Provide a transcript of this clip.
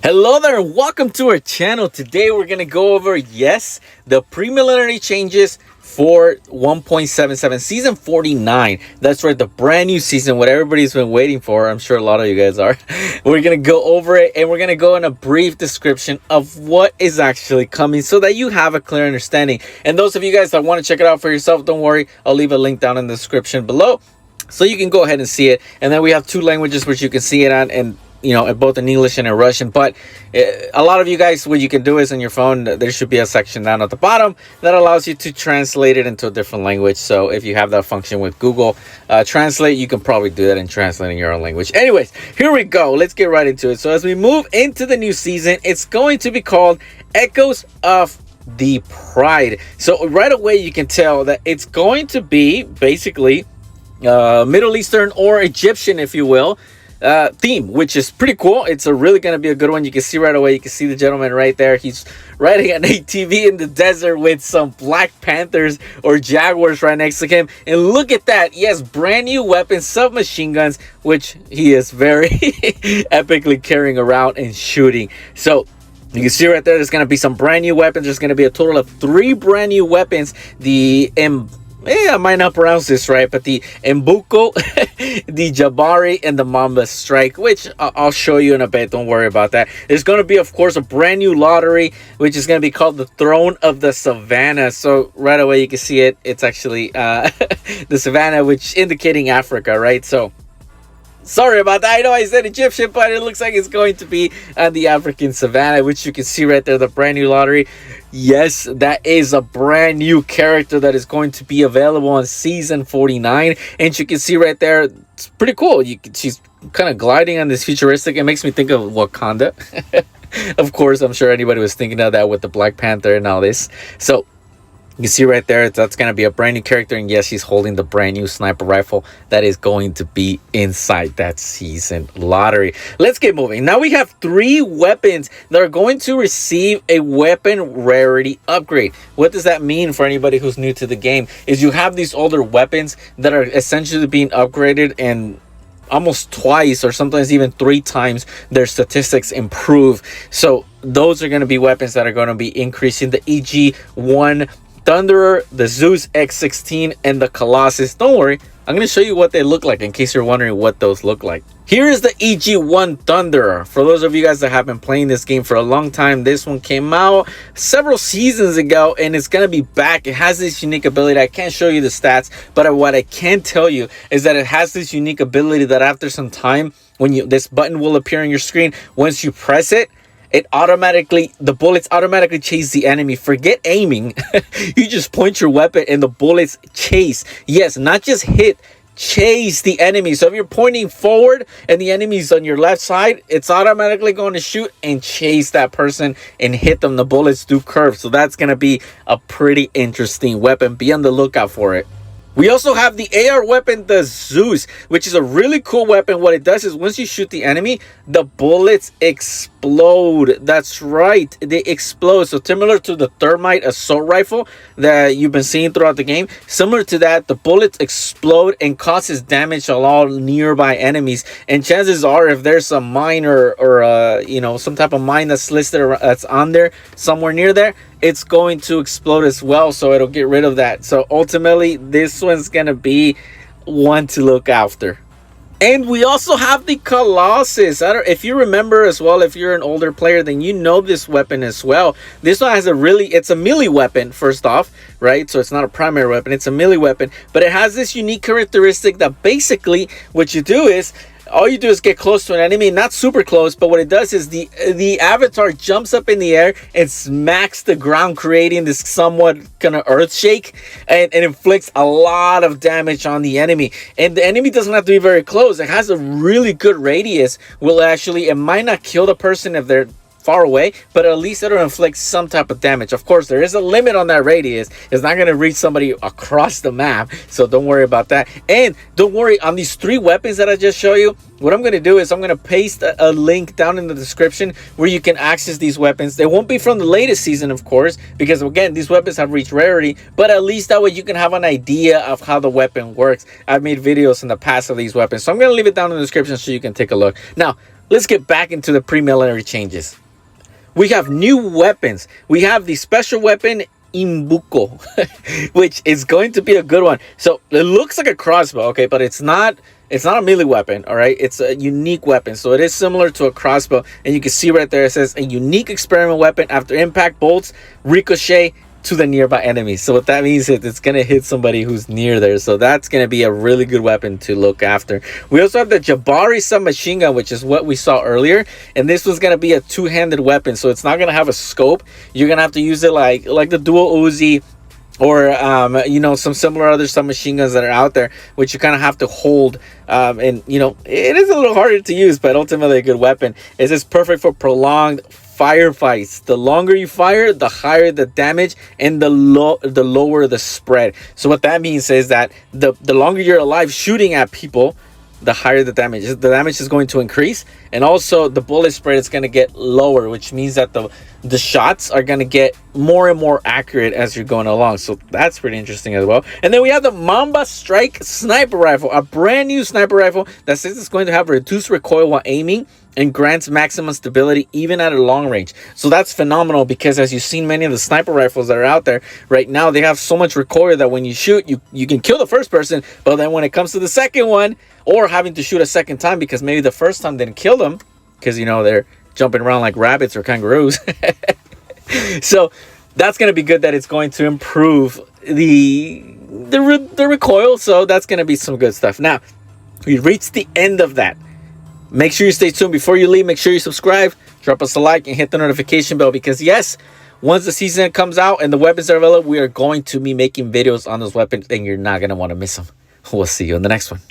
Hello there and welcome to our channel. Today we're going to go over, the preliminary changes for 1.77 season 49. That's right, the brand new season, what everybody's been waiting for. I'm sure a lot of you guys are. We're going to go over it and we're going to go in a brief description of what is actually coming so that you have a clear understanding. And those of you guys that want to check it out for yourself, don't worry, I'll leave a link down in the description below so you can go ahead and see it. And then we have two languages which you can see it on, and both in English and in Russian. But a lot of you guys, what you can do is on your phone, there should be a section down at the bottom that allows you to translate it into a different language. So if you have that function with Google Translate, you can probably do that and translate in your own language. Anyways, here we go. Let's get right into it. So as we move into the new season, it's going to be called Echoes of the Pride. So right away, you can tell that it's going to be basically Middle Eastern or Egyptian, if you will, theme, which is pretty cool. It's really going to be a good one. You can see right away, you can see the gentleman right there. He's riding an ATV in the desert with some Black Panthers or Jaguars right next to him. And look at that. He has brand new weapons, submachine guns, which he is very epically carrying around and shooting. So you can see right there, there's going to be some brand new weapons. There's going to be a total of 3 brand new weapons. I might not pronounce this right, but the Mbuko, the Jabari, and the Mamba Strike, which I'll show you in a bit. Don't worry about that. There's going to be, of course, a brand new lottery, which is going to be called the Throne of the Savannah. So right away, you can see it. It's actually the Savannah, which indicating Africa, right? So sorry about that. I know I said Egyptian, but it looks like it's going to be on the African Savannah, which you can see right there, the brand new lottery. Yes, that is a brand new character that is going to be available on season 49. And you can see right there, it's pretty cool. She's kind of gliding on this futuristic. It makes me think of Wakanda. Of course, I'm sure anybody was thinking of that with the Black Panther and all this. So you can see right there, that's going to be a brand new character. And yes, she's holding the brand new sniper rifle that is going to be inside that season lottery. Let's get moving. Now we have 3 weapons that are going to receive a weapon rarity upgrade. What does that mean for anybody who's new to the game? Is you have these older weapons that are essentially being upgraded, and almost twice or sometimes even 3 times their statistics improve. So those are going to be weapons that are going to be increasing the EG1 Thunderer, the Zeus X16, and the Colossus. Don't worry, I'm going to show you what they look like in case you're wondering what those look like. Here is the EG1 Thunderer. For those of you guys that have been playing this game for a long time, this one came out several seasons ago and it's going to be back. It has this unique ability. I can't show you the stats, but what I can tell you is that it has this unique ability that after some time, when this button will appear on your screen, once you press it, the bullets automatically chase the enemy. Forget aiming. You just point your weapon and the bullets chase. Yes, not just hit, chase the enemy. So if you're pointing forward and the enemy's on your left side, it's automatically going to shoot and chase that person and hit them. The bullets do curve. So that's going to be a pretty interesting weapon. Be on the lookout for it. We also have the AR weapon, the Zeus, which is a really cool weapon. What it does is once you shoot the enemy, the bullets explode. That's right, they explode. So similar to the thermite assault rifle that you've been seeing throughout the game, similar to that, the bullets explode and causes damage to all nearby enemies. And chances are, if there's a mine or some type of mine that's listed or that's on there somewhere near there, it's going to explode as well, so it'll get rid of that. So ultimately, this one's gonna be one to look after. And we also have the Colossus. If you remember as well, if you're an older player, then you know this weapon as well. This one has it's a melee weapon, first off, right? So it's not a primary weapon, it's a melee weapon, but it has this unique characteristic that basically what you do is, all you do is get close to an enemy, not super close, but what it does is the avatar jumps up in the air and smacks the ground, creating this somewhat kind of earth shake, and it inflicts a lot of damage on the enemy. And the enemy doesn't have to be very close. It has a really good radius. It might not kill the person if they're far away, but at least it'll inflict some type of damage. Of course, there is a limit on that radius. It's not going to reach somebody across the map, so don't worry about that. And don't worry, on these 3 weapons that I just show you, what I'm going to do is I'm going to paste a link down in the description where you can access these weapons. They won't be from the latest season, of course, because again, these weapons have reached rarity, but at least that way you can have an idea of how the weapon works. I've made videos in the past of these weapons, so I'm going to leave it down in the description so you can take a look. Now, let's get back into the pre-millenary changes. We have new weapons. We have the special weapon Imbuko, which is going to be a good one. So it looks like a crossbow, okay, but it's not a melee weapon, all right? It's a unique weapon. So it is similar to a crossbow, and you can see right there it says a unique experiment weapon. After impact, bolts ricochet to the nearby enemies. So what that means is it's gonna hit somebody who's near there. So that's gonna be a really good weapon to look after. We also have the Jabari submachine gun, which is what we saw earlier, and this was gonna be a two-handed weapon. So it's not gonna have a scope. You're gonna have to use it like the dual Uzi, or you know, some similar other submachine guns that are out there, which you kind of have to hold, and you know, it is a little harder to use, but ultimately a good weapon. This is perfect for prolonged firefights. The longer you fire, the higher the damage, and the lower the spread. So what that means is that the longer you're alive shooting at people, the higher the damage. The damage is going to increase, and also the bullet spread is going to get lower, which means that the shots are going to get more and more accurate as you're going along. So that's pretty interesting as well. And then we have the Mamba Strike sniper rifle, a brand new sniper rifle that says it's going to have reduced recoil while aiming and grants maximum stability even at a long range. So that's phenomenal, because as you've seen many of the sniper rifles that are out there right now, they have so much recoil that when you shoot, you can kill the first person, but then when it comes to the second one, or having to shoot a second time because maybe the first time didn't kill them, because you know they're jumping around like rabbits or kangaroos. So that's going to be good, that it's going to improve the recoil. So that's going to be some good stuff. Now, we reached the end of that. Make sure you stay tuned. Before you leave, make sure you subscribe, drop us a like, and hit the notification bell, because yes, once the season comes out and the weapons are available, we are going to be making videos on those weapons, and you're not going to want to miss them. We'll see you in the next one.